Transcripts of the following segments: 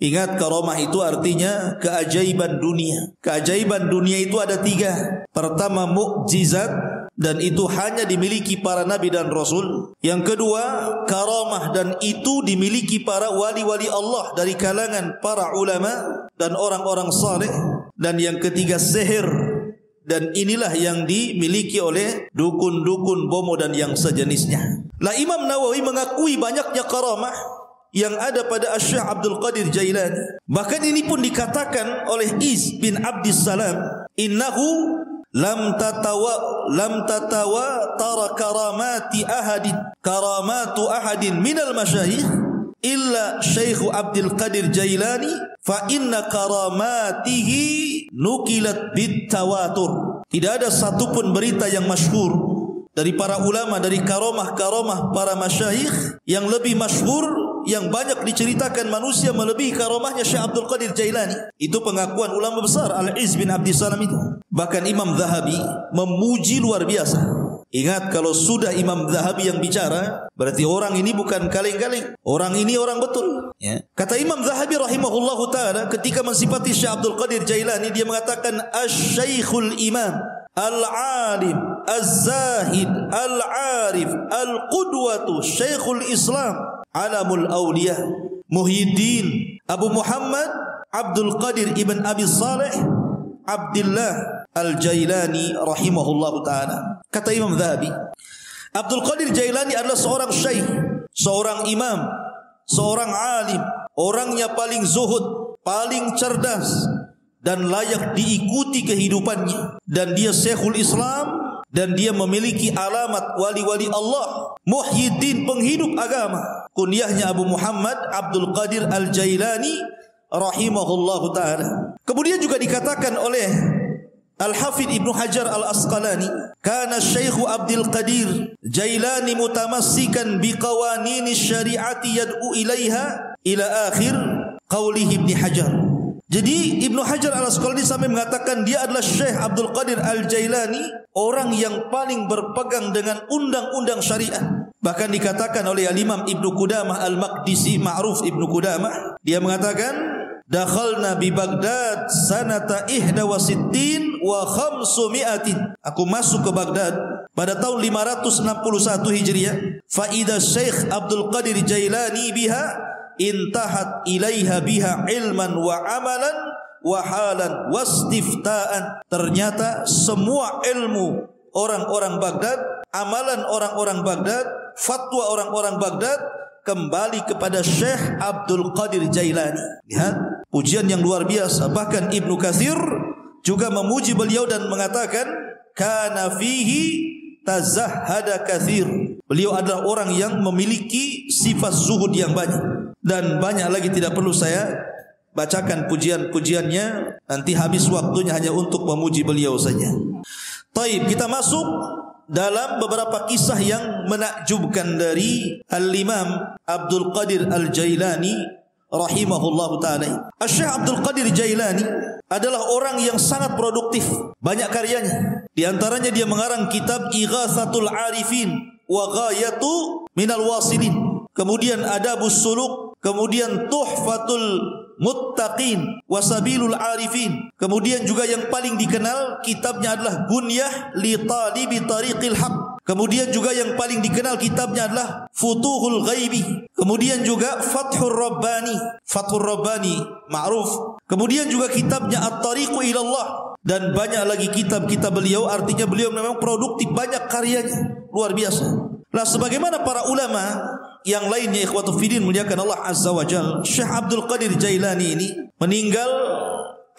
Ingat, karamah itu artinya keajaiban dunia. Keajaiban dunia itu ada 3. Pertama, mukjizat, dan itu hanya dimiliki para nabi dan rasul. Yang kedua, karamah, dan itu dimiliki para wali-wali Allah dari kalangan para ulama dan orang-orang saleh. Dan yang ketiga, sihir, dan inilah yang dimiliki oleh dukun-dukun, bomo dan yang sejenisnya. Lah Imam Nawawi mengakui banyaknya karamah yang ada pada Syekh Abdul Qadir Jailani. Bahkan ini pun dikatakan oleh Iz bin Abdissalam, innahu lam tatawa tara karamatu ahadin minal masyayikh illa Syekh Abdul Qadir Jailani fa inna karamatihi nukilat bitawatur. Tidak ada satupun berita yang masyhur dari para ulama dari karamah-karamah para masyayikh yang lebih masyhur, yang banyak diceritakan manusia melebihi karamahnya Syekh Abdul Qadir Jailani. Itu pengakuan ulama besar Al-Iz bin Abdissalam itu. Bahkan Imam Zahabi memuji luar biasa. Ingat, kalau sudah Imam Zahabi yang bicara, berarti orang ini bukan kaleng-kaleng. Orang ini orang betul. Ya. Kata Imam Zahabi rahimahullahu ta'ala ketika mensifati Syekh Abdul Qadir Jailani, dia mengatakan Asy-Syaikhul Imam Al-Alim Az-Zahid Al-Arif Al-Qudwatu Syekhul Islam Alamul Awliya Muhyiddin Abu Muhammad Abdul Qadir ibn Abi Saleh Abdullah Al-Jailani rahimahullahu ta'ala. Kata Imam Zahabi, Abdul Qadir Jailani adalah seorang syekh, seorang imam, seorang alim, orangnya paling zuhud, paling cerdas, dan layak diikuti kehidupannya. Dan dia Syekhul Islam, dan dia memiliki alamat wali-wali Allah. Muhyiddin, penghidup agama. Kunyahnya Abu Muhammad Abdul Qadir Al-Jailani rahimahullahu ta'ala. Kemudian juga dikatakan oleh Al-Hafidh Ibnu Hajar Al-Asqalani, kana Syekh Abdul Qadir Jailani mutamassikan biqawanini syari'ati yad'u ilaiha ila akhir qaulih Ibnu Hajar. Jadi Ibnu Hajar Al-Asqalani sampai mengatakan dia adalah Syekh Abdul Qadir Al-Jailani, orang yang paling berpegang dengan undang-undang syariat. Bahkan dikatakan oleh Al-Imam Ibnu Qudamah Al-Maqdisi, ma'ruf Ibnu Qudamah, dia mengatakan dakhalna bi Baghdad sanata 61 wa 500. Aku masuk ke Baghdad pada tahun 561 Hijriah. Fa idza Syekh Abdul Qadir Jailani biha intahat ilaiha biha ilman wa amalan wa halan wastiftaan. Ternyata semua ilmu orang-orang Baghdad, amalan orang-orang Baghdad, fatwa orang-orang Baghdad kembali kepada Syekh Abdul Qadir Jailani. Lihat, pujian yang luar biasa. Bahkan Ibnu Katsir juga memuji beliau dan mengatakan kana fihi tazahhada katsir. Beliau adalah orang yang memiliki sifat zuhud yang banyak. Dan banyak lagi tidak perlu saya bacakan pujian-pujiannya, nanti habis waktunya hanya untuk memuji beliau saja. Taib, kita masuk dalam beberapa kisah yang menakjubkan dari Al-Imam Abdul Qadir Al-Jailani rahimahullahu ta'ala. Syekh Abdul Qadir Jailani adalah orang yang sangat produktif, banyak karyanya. Di antaranya dia mengarang kitab Ighatsatul Arifin wa Ghayatu Minal Wasilin, kemudian Adabus Suluk, kemudian Tuhfatul Muttaqin Wasabilul Arifin. Kemudian juga yang paling dikenal kitabnya adalah Gunyah li Talibi Tariqil Haq. Kemudian juga yang paling dikenal kitabnya adalah Futuhul Ghaibi. Kemudian juga Fathur Rabbani, Fathur Rabbani ma'ruf. Kemudian juga kitabnya At-Tariqu Ilallah. Dan banyak lagi kitab-kitab beliau. Artinya beliau memang produktif, banyak karyanya, luar biasa. Nah, sebagaimana para ulama yang lainnya, ikhwatu fiddin muliakan Allah Azza wa Jalla, Syekh Abdul Qadir Jailani ini meninggal,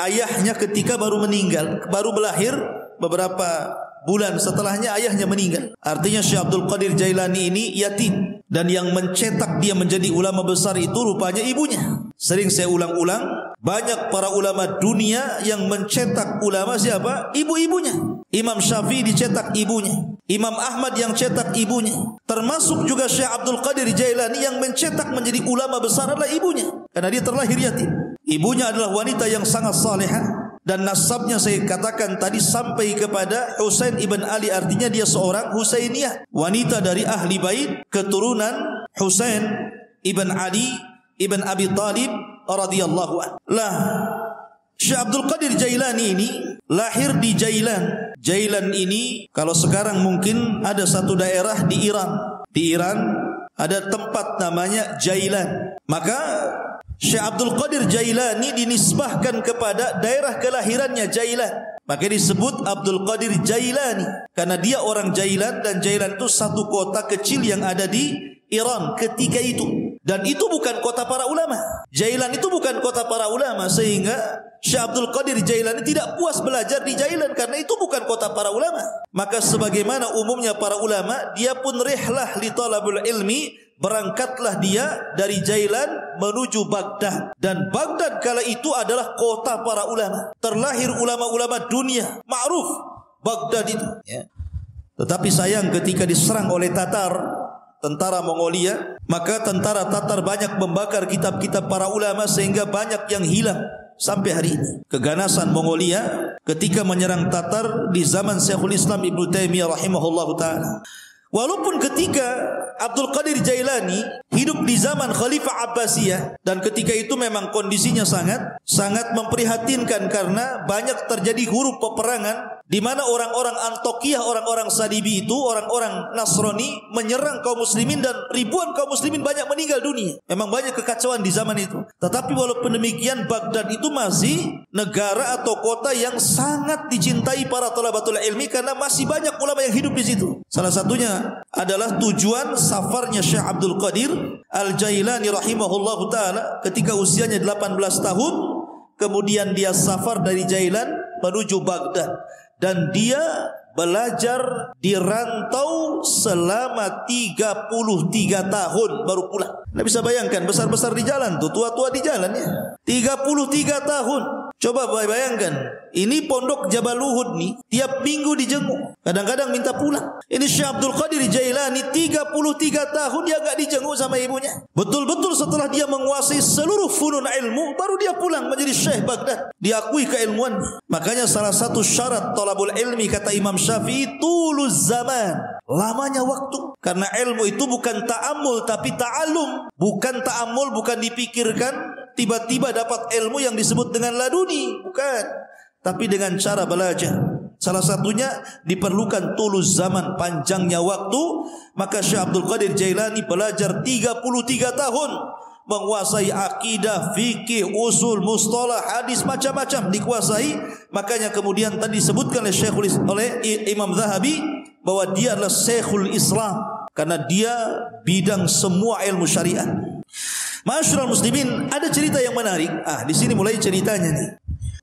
ayahnya ketika baru meninggal, baru belahir beberapa bulan setelahnya ayahnya meninggal. Artinya Syekh Abdul Qadir Jailani ini yatim, dan yang mencetak dia menjadi ulama besar itu rupanya ibunya. Sering saya ulang-ulang, banyak para ulama dunia yang mencetak ulama siapa? Ibu-ibunya. Imam Syafi'i dicetak ibunya, Imam Ahmad yang cetak ibunya. Termasuk juga Syekh Abdul Qadir Jailani yang mencetak menjadi ulama besar adalah ibunya, karena dia terlahir yatim. Ibunya adalah wanita yang sangat salihah, dan nasabnya saya katakan tadi sampai kepada Husain ibn Ali. Artinya dia seorang Husainiyah, wanita dari ahli bait, keturunan Husain ibn Ali ibn Abi Talib radhiyallahu anhu. Lah, Syekh Abdul Qadir Jailani ini lahir di Jailan. Jailan ini kalau sekarang mungkin ada satu daerah di Iran. Di Iran ada tempat namanya Jailan. Maka Syekh Abdul Qadir Jailani dinisbahkan kepada daerah kelahirannya Jailan. Maka disebut Abdul Qadir Jailani karena dia orang Jailan, dan Jailan itu satu kota kecil yang ada di Iran ketika itu. Dan itu bukan kota para ulama. Jailan itu bukan kota para ulama, sehingga Syekh Abdul Qadir Jailani tidak puas belajar di Jailan karena itu bukan kota para ulama. Maka sebagaimana umumnya para ulama, dia pun rihlah li talabul ilmi, berangkatlah dia dari Jailan menuju Baghdad. Dan Baghdad kala itu adalah kota para ulama. Terlahir ulama-ulama dunia, ma'ruf Baghdad itu, ya. Tetapi sayang ketika diserang oleh Tatar, tentara Mongolia, maka tentara Tatar banyak membakar kitab-kitab para ulama sehingga banyak yang hilang sampai hari ini. Keganasan Mongolia ketika menyerang Tatar di zaman Syekhul Islam Ibnu Taimiyah rahimahullahu taala. Walaupun ketika Abdul Qadir Jailani hidup di zaman Khalifah Abbasiyah, dan ketika itu memang kondisinya sangat memprihatinkan karena banyak terjadi huru peperangan di mana orang-orang Antokiyah, orang-orang Salibi itu, orang-orang Nasrani menyerang kaum muslimin dan ribuan kaum muslimin banyak meninggal dunia. Memang banyak kekacauan di zaman itu. Tetapi walaupun demikian, Baghdad itu masih negara atau kota yang sangat dicintai para thalabatul ilmi karena masih banyak ulama yang hidup di situ. Salah satunya adalah tujuan safarnya Syekh Abdul Qadir Al-Jailani rahimahullahu taala ketika usianya 18 tahun. Kemudian dia safar dari Jailan menuju Baghdad, dan dia belajar di rantau selama 33 tahun baru pulang. Anda bisa bayangkan, besar-besar di jalan tuh, tua-tua di jalan ya. 33 tahun. Coba bayangkan, ini pondok Jabal Uhud nih, tiap minggu dijenguk. Kadang-kadang minta pulang. Ini Syekh Abdul Qadir Jailani 33 tahun dia gak dijenguk sama ibunya. Betul-betul setelah dia menguasai seluruh funun ilmu, baru dia pulang menjadi Syekh Baghdad. Diakui keilmuannya. Makanya salah satu syarat talabul ilmi kata Imam Syafi'i, tuluz zaman, lamanya waktu. Karena ilmu itu bukan ta'amul tapi ta'alum. Bukan ta'amul, bukan dipikirkan tiba-tiba dapat ilmu yang disebut dengan laduni, bukan, tapi dengan cara belajar. Salah satunya diperlukan tuluz zaman, panjangnya waktu. Maka Syekh Abdul Qadir Jailani belajar 33 tahun, menguasai akidah, fikih, usul, mustalah, hadis, macam-macam dikuasai. Makanya kemudian tadi disebutkan oleh Imam Zahabi bahwa dia adalah Syekhul Islam karena dia bidang semua ilmu syariat. Ma'asyiral muslimin, ada cerita yang menarik. Di sini mulai ceritanya nih.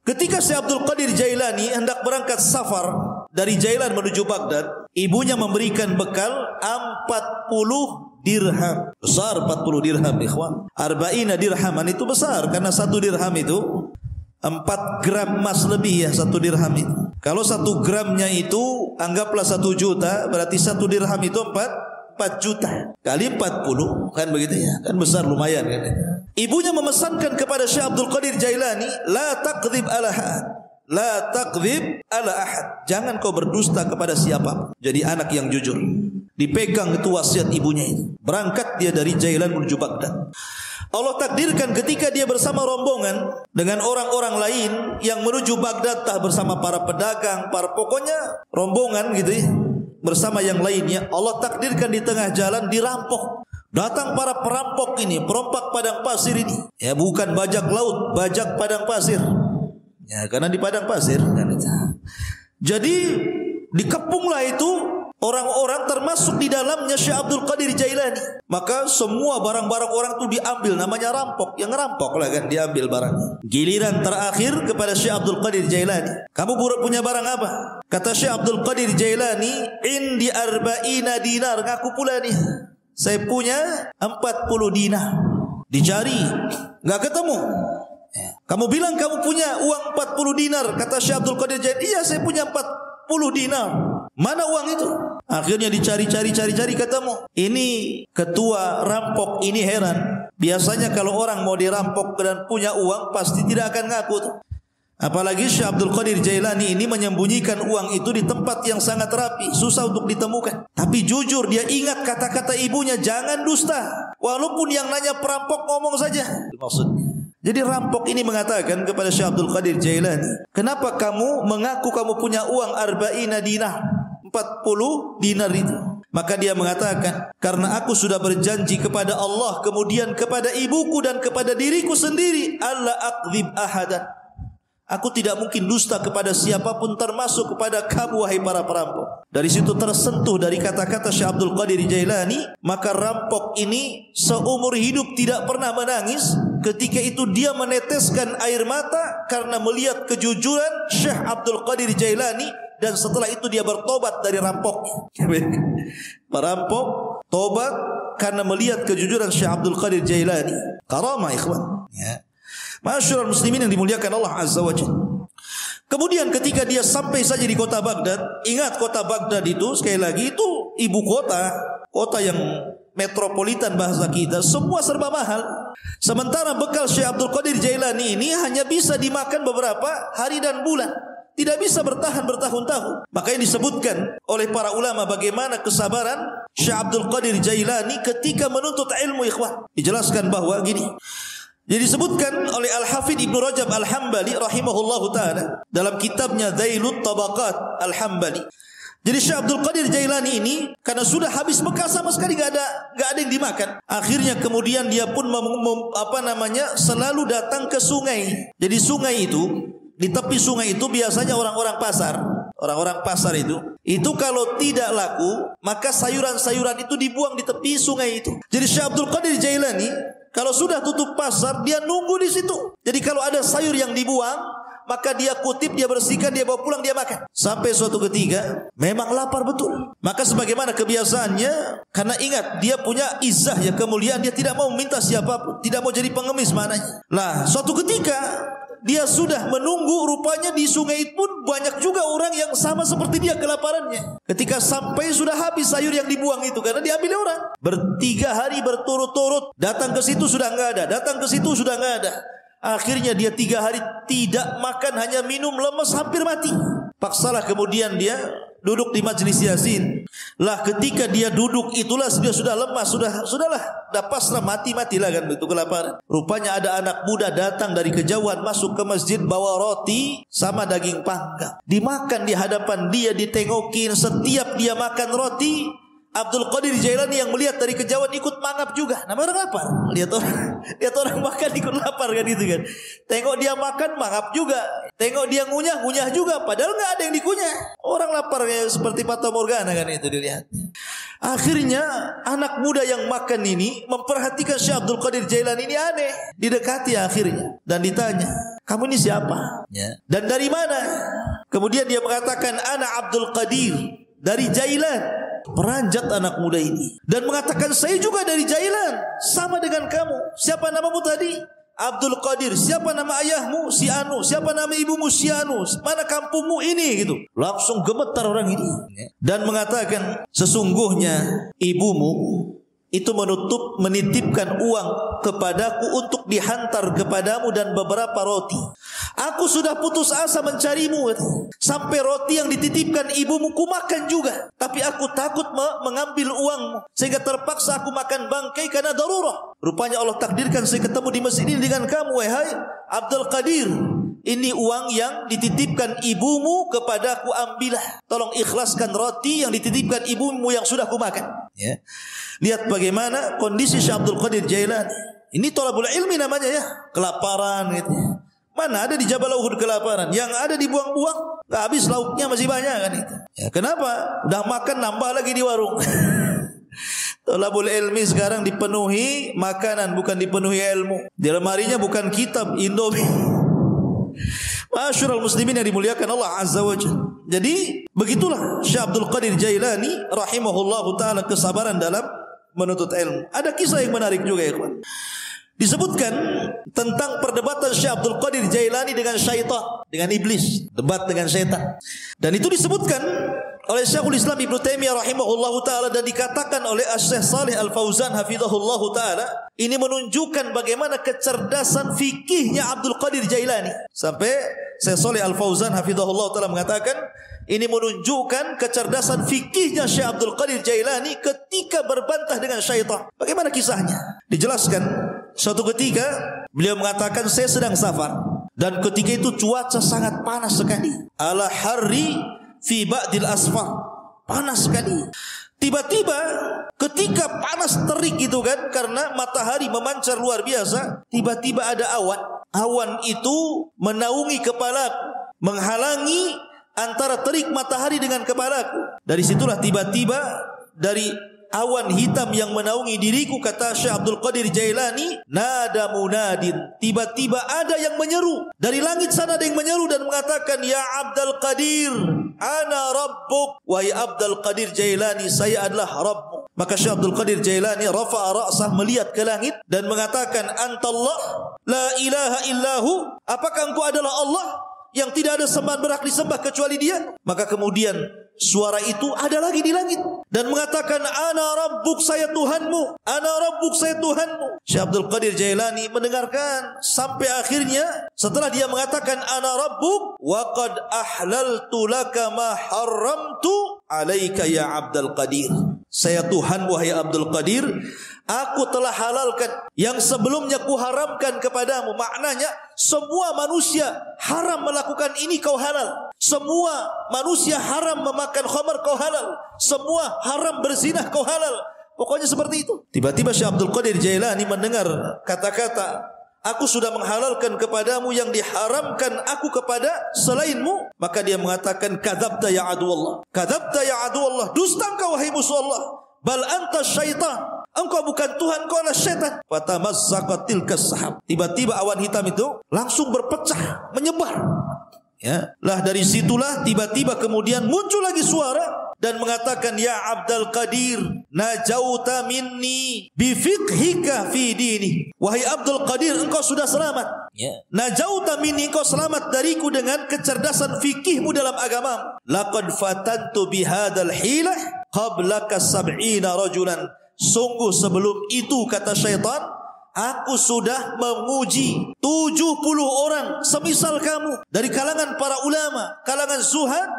Ketika Syekh Abdul Qadir Jailani hendak berangkat safar dari Jailan menuju Baghdad, ibunya memberikan bekal 40 dirham. Besar 40 dirham, ikhwan. 40 dirhaman itu besar karena 1 dirham itu 4 gram emas lebih ya, 1 dirham itu. Kalau 1 gramnya itu anggaplah 1 juta, berarti 1 dirham itu 4 juta kali 40, kan begitu ya, kan besar lumayan kan. Ibunya memesankan kepada Syekh Abdul Qadir Jailani, la taqdzib ala ahad, la taqdzib ala ahad, jangan kau berdusta kepada siapa. Jadi anak yang jujur. Dipegang itu wasiat ibunya itu. Berangkat dia dari Jailan menuju Baghdad. Allah takdirkan ketika dia bersama rombongan dengan orang-orang lain yang menuju Baghdad, bersama para pedagang, pokoknya rombongan gitu ya, bersama yang lainnya, Allah takdirkan di tengah jalan dirampok. Datang para perampok ini, perompak padang pasir ini. Ya, bukan bajak laut, bajak padang pasir. Ya, karena di padang pasir kan. Jadi dikepunglah itu orang-orang, termasuk di dalamnya Syekh Abdul Qadir Jailani. Maka semua barang-barang orang itu diambil, namanya rampok. Yang ngerampok lah kan, diambil barangnya. Giliran terakhir kepada Syekh Abdul Qadir Jailani. Kamu punya barang apa? Kata Syekh Abdul Qadir Jailani, indi 40 dinar. Ngaku pula nih, saya punya 40 dinar. Dicari, nggak ketemu. Kamu bilang kamu punya uang 40 dinar. Kata Syekh Abdul Qadir Jailani, iya saya punya 40 dinar. Mana uang itu? Akhirnya dicari ketemu. Ini ketua rampok ini heran. Biasanya kalau orang mau dirampok dan punya uang pasti tidak akan ngaku tuh. Apalagi Syekh Abdul Qadir Jailani ini menyembunyikan uang itu di tempat yang sangat rapi, susah untuk ditemukan. Tapi jujur dia ingat kata-kata ibunya, jangan dusta. Walaupun yang nanya perampok ngomong saja. Maksudnya Jadi rampok ini mengatakan kepada Syekh Abdul Qadir Jailani, kenapa kamu mengaku kamu punya uang 40 dinar, 40 dinar itu? Maka dia mengatakan, karena aku sudah berjanji kepada Allah, kemudian kepada ibuku dan kepada diriku sendiri, alla aqdzib ahadan. Aku tidak mungkin dusta kepada siapapun, termasuk kepada kamu wahai para perampok. Dari situ tersentuh dari kata-kata Syekh Abdul Qadir Jailani, maka rampok ini seumur hidup tidak pernah menangis. Ketika itu dia meneteskan air mata karena melihat kejujuran Syekh Abdul Qadir Jailani, dan setelah itu dia bertobat dari rampok. Perampok tobat karena melihat kejujuran Syekh Abdul Qadir Jailani. Karamah ikhwan, ya. Masyarul muslimin yang dimuliakan Allah Azza wa Jalla. Kemudian ketika dia sampai saja di kota Baghdad, ingat kota Baghdad itu sekali lagi itu ibu kota, kota yang metropolitan bahasa kita, semua serba mahal. Sementara bekal Syekh Abdul Qadir Jailani ini hanya bisa dimakan beberapa hari dan bulan, tidak bisa bertahan bertahun-tahun. Makanya disebutkan oleh para ulama bagaimana kesabaran Syekh Abdul Qadir Jailani ketika menuntut ilmu ikhwan. Dijelaskan bahwa gini. Jadi disebutkan oleh Al-Hafidh Ibnu Rajab Al-Hambali rahimahullahu taala dalam kitabnya Dzailut Tabaqat Al-Hambali. Jadi Syekh Abdul Qadir Jailani ini karena sudah habis bekal sama sekali enggak ada yang dimakan. Akhirnya kemudian dia pun selalu datang ke sungai. Jadi sungai itu, di tepi sungai itu biasanya orang-orang pasar. Orang-orang pasar itu kalau tidak laku, maka sayuran-sayuran itu dibuang di tepi sungai itu. Jadi Syekh Abdul Qadir Jailani kalau sudah tutup pasar, dia nunggu di situ. Jadi kalau ada sayur yang dibuang, maka dia kutip, dia bersihkan, dia bawa pulang, dia makan. Sampai suatu ketika, memang lapar betul. Maka sebagaimana kebiasaannya, karena ingat, dia punya izzah, ya kemuliaan, dia tidak mau meminta siapapun, tidak mau jadi pengemis maknanya. Lah, suatu ketika, dia sudah menunggu, rupanya di sungai pun banyak juga orang yang sama seperti dia kelaparannya. Ketika sampai sudah habis sayur yang dibuang itu karena diambil orang. 3 hari berturut-turut datang ke situ sudah enggak ada, datang ke situ sudah enggak ada. Akhirnya dia 3 hari tidak makan, hanya minum, lemes, hampir mati. Paksalah kemudian dia duduk di majlis yasin. Lah ketika dia duduk itulah dia sudah lemas, sudahlah, dah pasrah, matilah kan begitu kelaparan. Rupanya ada anak muda datang dari kejauhan masuk ke masjid bawa roti sama daging panggang. Dimakan di hadapan dia, ditengokin. Setiap dia makan roti, Abdul Qadir Jailani yang melihat dari kejauhan ikut mangap juga. Nama orang lapar. Lihat orang makan ikut lapar kan itu kan. Tengok dia makan mangap juga. Tengok dia ngunyah juga. Padahal nggak ada yang dikunyah. Orang lapar kayak seperti Fata Morgana kan itu dilihatnya. Akhirnya anak muda yang makan ini memperhatikan Syekh Abdul Qadir Jailani ini aneh. Didekati akhirnya dan ditanya, kamu ini siapa? Ya. Dan dari mana? Kemudian dia mengatakan, Ana Abdul Qadir dari Jailan. Peranjat anak muda ini dan mengatakan, saya juga dari Jailan, sama dengan kamu. Siapa namamu tadi? Abdul Qadir. Siapa nama ayahmu? Si Anu. Siapa nama ibumu? Si Anu. Mana kampungmu ini? Gitu. Langsung gemetar orang ini dan mengatakan, sesungguhnya ibumu itu menitipkan uang kepadaku untuk dihantar kepadamu dan beberapa roti. Aku sudah putus asa mencarimu, sampai roti yang dititipkan ibumu ku makan juga. Tapi aku takut mengambil uangmu, sehingga terpaksa aku makan bangkai karena darurah. Rupanya Allah takdirkan saya ketemu di masjid ini dengan kamu, wahai Abdul Qadir. Ini uang yang dititipkan ibumu kepadaku, ambillah. Tolong ikhlaskan roti yang dititipkan ibumu yang sudah ku makan. Ya. Lihat bagaimana kondisi Syekh Abdul Qadir Jailani. Ini thalabul ilmi namanya ya, kelaparan gitu. Mana ada di Jabal Uhud kelaparan, yang ada dibuang-buang, enggak habis lauknya masih banyak kan itu. Ya, kenapa? Udah makan nambah lagi di warung. Thalabul ilmi sekarang dipenuhi makanan, bukan dipenuhi ilmu. Di lemarinya bukan kitab, Indomie. Masyarul muslimin yang dimuliakan Allah Azza wa Jalla. Jadi begitulah Syekh Abdul Qadir Jailani rahimahullahu taala kesabaran dalam menuntut ilmu. Ada kisah yang menarik juga ya kawan. Disebutkan tentang perdebatan Syekh Abdul Qadir Jailani dengan syaitan, dengan iblis, debat dengan syaitan. Dan itu disebutkan oleh Syekhul Islam Ibnu Taimiyah rahimahullahu taala dan dikatakan oleh Syekh Shalih Al Fauzan hafizahullahu taala, ini menunjukkan bagaimana kecerdasan fikihnya Abdul Qadir Jailani. Sampai Syekh Shalih Al Fauzan hafizahullahu taala mengatakan, ini menunjukkan kecerdasan fikihnya Syekh Abdul Qadir Jailani ketika berbantah dengan syaitan. Bagaimana kisahnya? Dijelaskan, suatu ketika Beliau mengatakan, saya sedang safar dan ketika itu cuaca sangat panas sekali. Ala harri fi ba'dil asfar. Panas sekali. Tiba-tiba ketika panas terik gitu kan, karena matahari memancar luar biasa, tiba-tiba ada awan. Awan itu menaungi kepalaku, menghalangi antara terik matahari dengan kepalaku. Dari situlah tiba-tiba dari awan hitam yang menaungi diriku, kata Syekh Abdul Qadir Jailani, nada munadin, tiba-tiba ada yang menyeru dari langit sana, ada yang menyeru dan mengatakan, ya Abdul Qadir, ana rabbuk. Wahai Abdul Qadir Jailani, saya adalah Rabbmu. Maka Syekh Abdul Qadir Jailani rafa'a ra'sah, melihat ke langit dan mengatakan, antallah la ilaha illahu, apakah engkau adalah Allah yang tidak ada sembahan berhak disembah kecuali Dia? Maka kemudian suara itu ada lagi di langit dan mengatakan, ana rabbuk, saya Tuhanmu, ana rabbuk, saya Tuhanmu. Syekh Abdul Qadir Jailani mendengarkan sampai akhirnya, setelah dia mengatakan ana rabbuk, wa qad ahlaltu laka ma haramtu alaika ya Abdul Qadir, saya Tuhan wahai Abdul Qadir, aku telah halalkan yang sebelumnya kuharamkan kepadamu. Maknanya semua manusia haram melakukan ini, kau halal. Semua manusia haram memakan khamar, kau halal. Semua haram berzinah, kau halal. Pokoknya seperti itu. Tiba-tiba Syekh Abdul Qadir Jailani mendengar kata-kata, aku sudah menghalalkan kepadamu yang diharamkan aku kepada selainmu. Maka dia mengatakan, kadzabta ya aduwallah, kadzabta ya aduwallah, dusta engkau wahai musuh Allah. Bal anta syaitan, engkau bukan Tuhan, engkau adalah syaitan. Fatamazzaqat tilkas sahab, tiba-tiba awan hitam itu langsung berpecah, menyebar. Ya, lah dari situlah tiba-tiba kemudian muncul lagi suara dan mengatakan, ya Abdul Qadir, najauta minni bifiqhika fi dini. Wahai Abdul Qadir, engkau sudah selamat. Najauta minni, engkau selamat dariku dengan kecerdasan fikihmu dalam agamamu. Laqad fatantu bihadzal hilah qablaka sab'ina rajulan. Sungguh sebelum itu, kata syaitan, aku sudah menguji 70 orang semisal kamu dari kalangan para ulama, kalangan zuhad,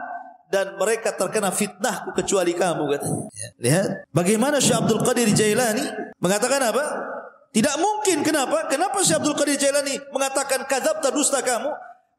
dan mereka terkena fitnahku kecuali kamu, katanya. Lihat bagaimana Syekh Abdul Qadir Jailani mengatakan apa? Tidak mungkin. Kenapa? Kenapa Syekh Abdul Qadir Jailani mengatakan kadzabta, dusta kamu?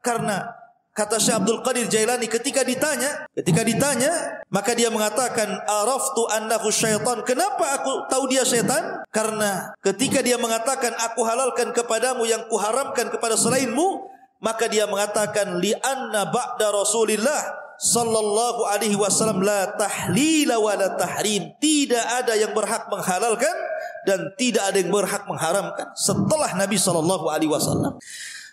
Karena kata Syekh Abdul Qadir Jailani, ketika ditanya, maka dia mengatakan, araftu annahu syaitan. Kenapa aku tahu dia syaitan? Karena ketika dia mengatakan, aku halalkan kepadamu yang kuharamkan kepada selainmu, maka dia mengatakan, li anna ba'da Rasulillah sallallahu alaihi wasallam la tahlila wa la tahrim. Tidak ada yang berhak menghalalkan dan tidak ada yang berhak mengharamkan setelah Nabi sallallahu alaihi wasallam.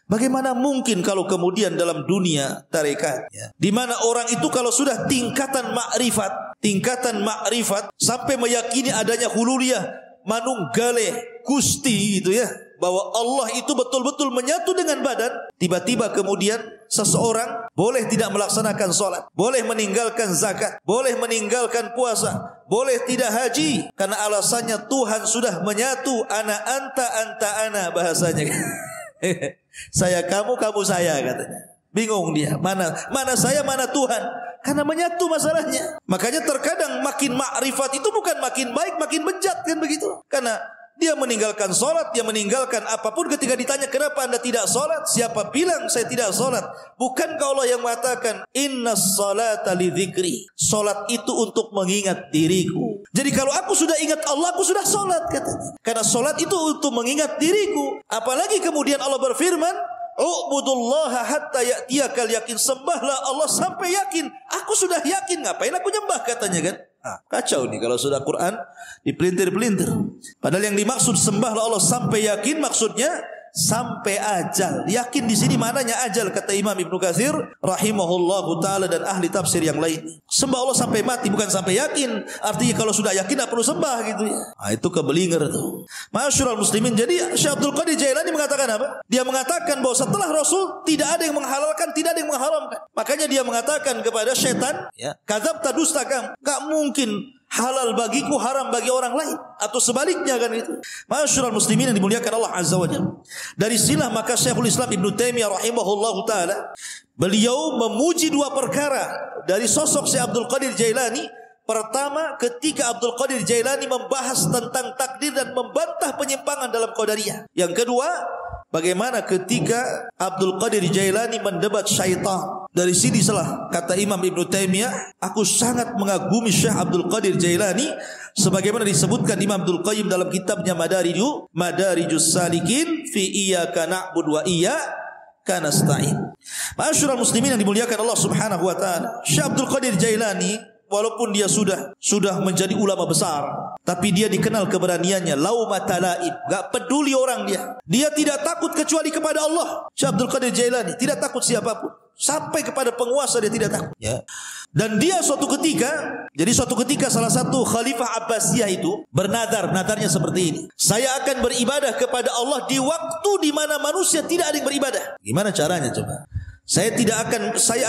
Bagaimana mungkin kalau kemudian dalam dunia tarekat, di mana orang itu kalau sudah tingkatan makrifat sampai meyakini adanya hululiyah, manunggale gusti gitu ya, bahwa Allah itu betul-betul menyatu dengan badan, tiba-tiba kemudian seseorang boleh tidak melaksanakan sholat, boleh meninggalkan zakat, boleh meninggalkan puasa, boleh tidak haji, karena alasannya Tuhan sudah menyatu, ana anta anta ana, bahasanya. Saya kamu, kamu saya, katanya. Bingung dia, mana saya, mana Tuhan, karena menyatu masalahnya. Makanya terkadang makin makrifat itu bukan makin baik, makin bejat, kan begitu. Karena dia meninggalkan sholat, dia meninggalkan apapun. Ketika ditanya, kenapa anda tidak sholat? Siapa bilang saya tidak sholat? Bukankah Allah yang mengatakan, inna sholata li dzikri, sholat itu untuk mengingat diriku. Jadi kalau aku sudah ingat Allah, aku sudah sholat, katanya. Karena sholat itu untuk mengingat diriku. Apalagi kemudian Allah berfirman, u'budullaha hatta ya'tiyakal yakin, sembahlah Allah sampai yakin. Aku sudah yakin, ngapain aku nyembah, katanya kan. Kacau nih kalau sudah Quran dipelintir-pelintir. Padahal yang dimaksud sembahlah Allah sampai yakin, maksudnya sampai ajal. Yakin di sini maknanya ajal, kata Imam Ibnu Katsir rahimahullahu taala dan ahli tafsir yang lain. Sembah Allah sampai mati, bukan sampai yakin. Artinya kalau sudah yakin tak perlu sembah gitu ya. Itu kebelinger tuh. Masyarul muslimin. Jadi Syekh Abdul Qadir Jailani mengatakan apa? Dia mengatakan bahwa setelah Rasul tidak ada yang menghalalkan, tidak ada yang mengharamkan. Makanya dia mengatakan kepada syaitan, kadzabta, dusta kamu. Enggak mungkin halal bagiku, haram bagi orang lain, atau sebaliknya, kan itu. Masyarul muslimin yang dimuliakan Allah Azza wa Jalla. Dari sinilah maka Syekhul Islam Ibnu Taimiyah rahimahullahu taala, beliau memuji dua perkara dari sosok Syekh Abdul Qadir Jailani. Pertama, ketika Abdul Qadir Jailani membahas tentang takdir dan membantah penyimpangan dalam Qadariyah. Yang kedua, bagaimana ketika Abdul Qadir Jailani mendebat syaitan. Dari sini salah kata Imam Ibn Taimiyah, aku sangat mengagumi Syekh Abdul Qadir Jailani sebagaimana disebutkan Imam Abdul Qayyim dalam kitabnya Madarijus Salikin fi iyyaka na'budu wa iyyaka nasta'in. Ma'asyiral muslimin yang dimuliakan Allah Subhanahu wa taala, Syekh Abdul Qadir Jailani walaupun dia sudah menjadi ulama besar, tapi dia dikenal keberaniannya, laumatalaib, enggak peduli orang dia. Dia tidak takut kecuali kepada Allah. Syekh Abdul Qadir Jailani tidak takut siapapun, sampai kepada penguasa dia tidak takut, ya. Dan dia suatu ketika salah satu khalifah Abbasiyah itu bernadar, nadarnya seperti ini: saya akan beribadah kepada Allah di waktu di mana manusia tidak ada yang beribadah. Gimana caranya coba? Saya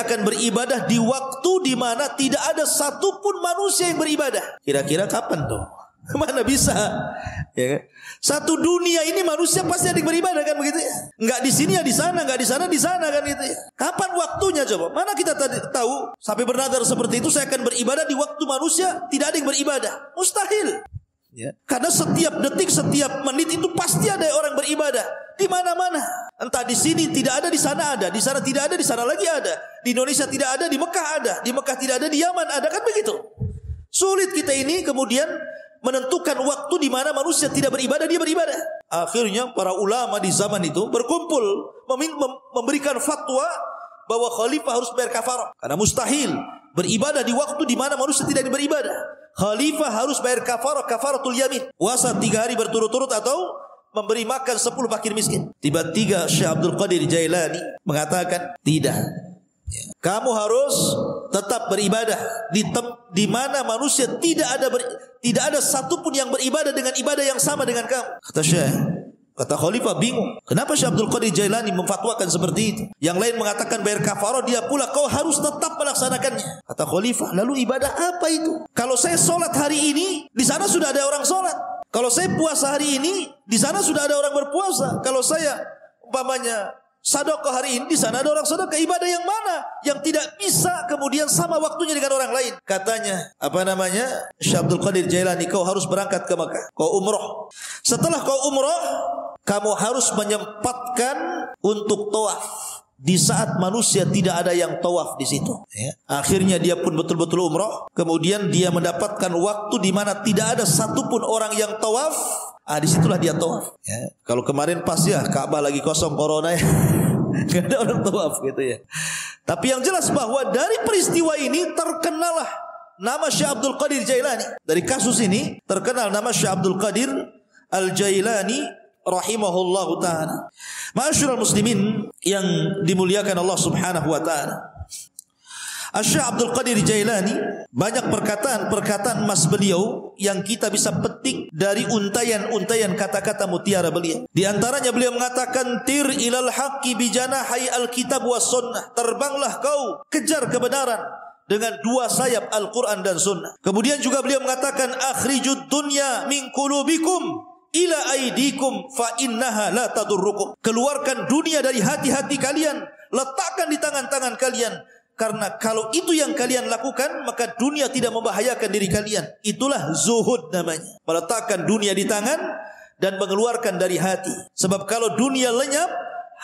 akan beribadah di waktu di mana tidak ada satupun manusia yang beribadah. Kira-kira kapan tuh? Mana bisa? Ya kan? Satu dunia ini manusia pasti ada yang beribadah kan begitu ya? Enggak di sini ya di sana, enggak di sana di sana kan gitu ya. Kapan waktunya coba? Mana kita tahu sampai bernadar seperti itu, saya akan beribadah di waktu manusia tidak ada yang beribadah. Mustahil. Ya. Karena setiap detik, setiap menit itu pasti ada orang beribadah di mana-mana. Entah di sini tidak ada, di sana ada, di sana tidak ada, di sana lagi ada. Di Indonesia tidak ada, di Mekah ada, di Mekah tidak ada, di Yaman ada, kan begitu. Sulit kita ini kemudian menentukan waktu di mana manusia tidak beribadah, dia beribadah. Akhirnya para ulama di zaman itu berkumpul memberikan fatwa bahwa khalifah harus bayar kafarah, karena mustahil beribadah di waktu di mana manusia tidak beribadah. Khalifah harus bayar kafaratul yamin, puasa 3 hari berturut-turut atau memberi makan 10 fakir miskin. Tiba-tiba Syekh Abdul Qadir Jailani mengatakan, tidak, kamu harus tetap beribadah di mana manusia tidak ada satupun yang beribadah dengan ibadah yang sama dengan kamu. Kata Syekh, kata Khalifah bingung, kenapa Syekh Abdul Qadir Jailani memfatwakan seperti itu? Yang lain mengatakan bayar kafarah, dia pula kau harus tetap melaksanakannya. Kata Khalifah, lalu ibadah apa itu? Kalau saya solat hari ini, di sana sudah ada orang solat. Kalau saya puasa hari ini, di sana sudah ada orang berpuasa. Kalau saya umpamanya sedekah hari ini, di sana ada orang sedekah. Ibadah yang mana yang tidak bisa kemudian sama waktunya dengan orang lain? Katanya, Syekh Abdul Qadir Jailani, kau harus berangkat ke Makkah, kau umroh. Setelah kau umroh, kamu harus menyempatkan untuk tawaf di saat manusia tidak ada yang tawaf di situ. Ya. Akhirnya dia pun betul-betul umroh. Kemudian dia mendapatkan waktu di mana tidak ada satupun orang yang tawaf. Disitulah dia tawaf. Ya. Kalau kemarin pas ya Ka'bah lagi kosong corona ya, nggak ada orang tawaf gitu ya. Tapi yang jelas bahwa dari peristiwa ini terkenalah nama Syekh Abdul Qadir Jailani. Dari kasus ini terkenal nama Syekh Abdul Qadir Al-Jailani rahimahullahu ta'ala. Ma'asyiral muslimin yang dimuliakan Allah Subhanahu wa ta'ala, Syekh Abdul Qadir Jailani banyak perkataan emas beliau yang kita bisa petik dari untayan-untayan kata-kata mutiara beliau. Di antaranya beliau mengatakan, tir ilal haqqi bijanahai alkitab was sunnah. Terbanglah kau kejar kebenaran dengan 2 sayap Al-Quran dan Sunnah. Kemudian juga beliau mengatakan, akhrijud dunya min qulubikum ila aidikum fa innaha la tadurrukum. Keluarkan dunia dari hati-hati kalian, letakkan di tangan-tangan kalian, karena kalau itu yang kalian lakukan maka dunia tidak membahayakan diri kalian. Itulah zuhud namanya, meletakkan dunia di tangan dan mengeluarkan dari hati. Sebab kalau dunia lenyap,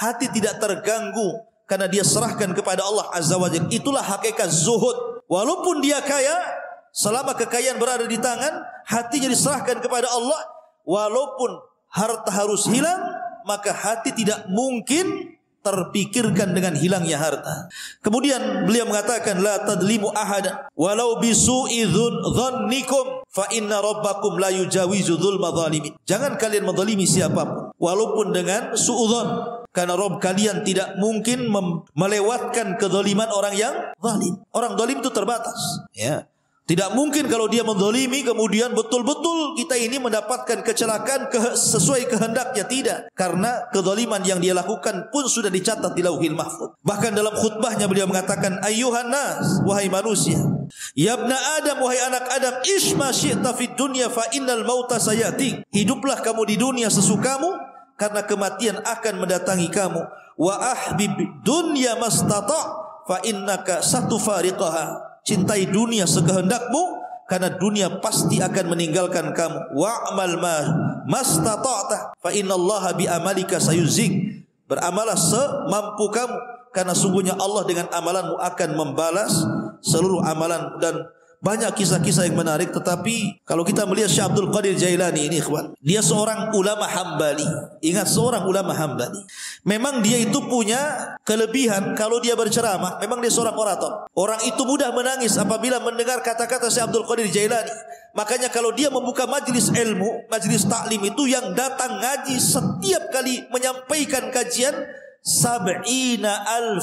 hati tidak terganggu karena dia serahkan kepada Allah Azza wa Jalla. Itulah hakikat zuhud. Walaupun dia kaya, selama kekayaan berada di tangan, hatinya diserahkan kepada Allah. Walaupun harta harus hilang, maka hati tidak mungkin terpikirkan dengan hilangnya harta. Kemudian beliau mengatakan, la tadlimu ahada walau bisu'i dhannikum fa inna rabbakum la yujawizu dzulma zalimin. Jangan kalian menzalimi siapapun walaupun dengan suudzon, karena Rabb kalian tidak mungkin melewatkan kezaliman orang yang zalim. Orang zalim itu terbatas, ya. Tidak mungkin kalau dia menzalimi kemudian betul-betul kita ini mendapatkan kecelakaan sesuai kehendaknya. Tidak. Karena kezaliman yang dia lakukan pun sudah dicatat di Lauhil Mahfuz. Bahkan dalam khutbahnya beliau mengatakan, ayyuhan nas, wahai manusia, ya ibna Adam, wahai anak Adam, ish ma syi'ta fid dunya fa innal mauta sayati. Hiduplah kamu di dunia sesukamu, karena kematian akan mendatangi kamu. Wa ahbib dunya mastata fa innaka satufariqaha. Cintai dunia sekehendakmu, karena dunia pasti akan meninggalkan kamu. Wa'mal mastata'ta fa innallaha bi amalika sayuzik. Beramalah semampu kamu, karena sungguhnya Allah dengan amalanmu akan membalas seluruh amalan. Dan banyak kisah-kisah yang menarik. Tetapi kalau kita melihat Syekh Abdul Qadir Jailani ini, ikhwan, dia seorang ulama Hambali. Ingat, seorang ulama Hambali. Memang dia itu punya kelebihan. Kalau dia berceramah, memang dia seorang orator. Orang itu mudah menangis apabila mendengar kata-kata Syekh Abdul Qadir Jailani. Makanya kalau dia membuka majlis ilmu, majlis taklim itu, yang datang ngaji setiap kali menyampaikan kajian 70,000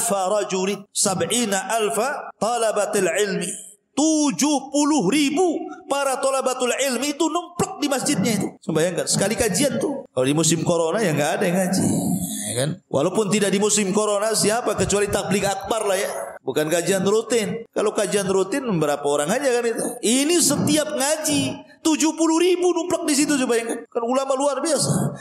rajulin, 70,000 talabatul ilmi. 70,000 para thalabatul ilmi itu numplek di masjidnya itu. Bayangkan, sekali kajian tuh. Kalau di musim corona ya nggak ada yang ngaji, ya kan? Walaupun tidak di musim corona, siapa kecuali tabligh akbar lah ya. Bukan kajian rutin. Kalau kajian rutin berapa orang aja kan itu. Ini setiap ngaji 70,000 numplek di situ, coba bayangkan. Kan ulama luar biasa.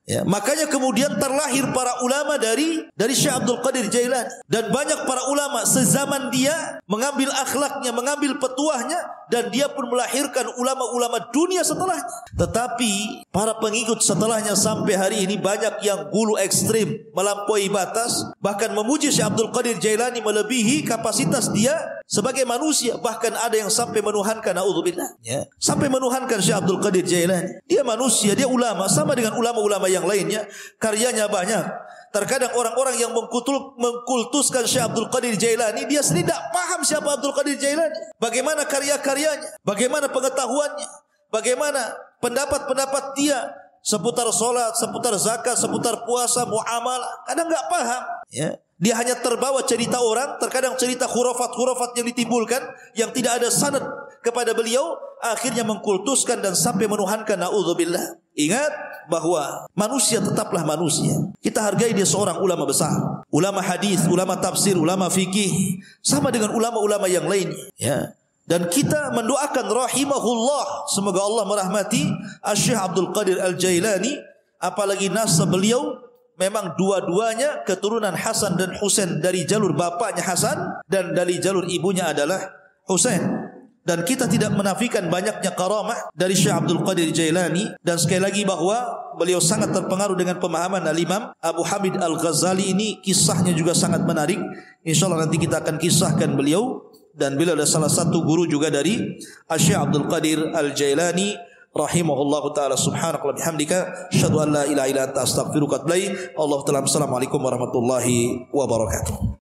Ya, makanya kemudian terlahir para ulama dari Syekh Abdul Qadir Jailani, dan banyak para ulama sezaman dia mengambil akhlaknya, mengambil petuahnya, dan dia pun melahirkan ulama-ulama dunia setelahnya. Tetapi para pengikut setelahnya sampai hari ini banyak yang gulu ekstrim, melampaui batas, bahkan memuji Syekh Abdul Qadir Jailani melebihi kapasitas dia sebagai manusia. Bahkan ada yang sampai menuhankan, naudzubillah, ya, sampai menuhankan Syekh Abdul Qadir Jailani. Dia manusia, dia ulama, sama dengan ulama-ulama yang lainnya, karyanya banyak. Terkadang orang-orang yang mengkultuskan Syekh Abdul Qadir Jailani, dia sendiri tidak paham siapa Abdul Qadir Jailani, bagaimana karya-karyanya, bagaimana pengetahuannya, bagaimana pendapat-pendapat dia seputar solat, seputar zakat, seputar puasa, muamalah. Kadang nggak paham, ya. Dia hanya terbawa cerita orang, terkadang cerita khurafat-khurafat yang ditimbulkan, yang tidak ada sanad kepada beliau, akhirnya mengkultuskan dan sampai menuhankan, naudzubillah. Ingat bahwa manusia tetaplah manusia. Kita hargai dia seorang ulama besar, ulama hadis, ulama tafsir, ulama fikih, sama dengan ulama-ulama yang lain, ya. Dan kita mendoakan rahimahullah, semoga Allah merahmati Syekh Abdul Qadir Al-Jailani. Apalagi nasab beliau memang dua-duanya keturunan Hasan dan Husain, dari jalur bapaknya Hasan dan dari jalur ibunya adalah Husain. Dan kita tidak menafikan banyaknya karamah dari Syekh Abdul Qadir Jailani. Dan sekali lagi bahwa beliau sangat terpengaruh dengan pemahaman Al-Imam Abu Hamid Al-Ghazali. Ini kisahnya juga sangat menarik. InsyaAllah nanti kita akan kisahkan beliau. Dan beliau adalah salah satu guru juga dari Syekh Abdul Qadir Al-Jailani rahimahullahu ta'ala. Subhanallah bihamdika, asyhadu an la ilaha illa anta, astaghfiruka wa atubu ilaik. Allahu ta'ala. Assalamualaikum warahmatullahi wabarakatuh.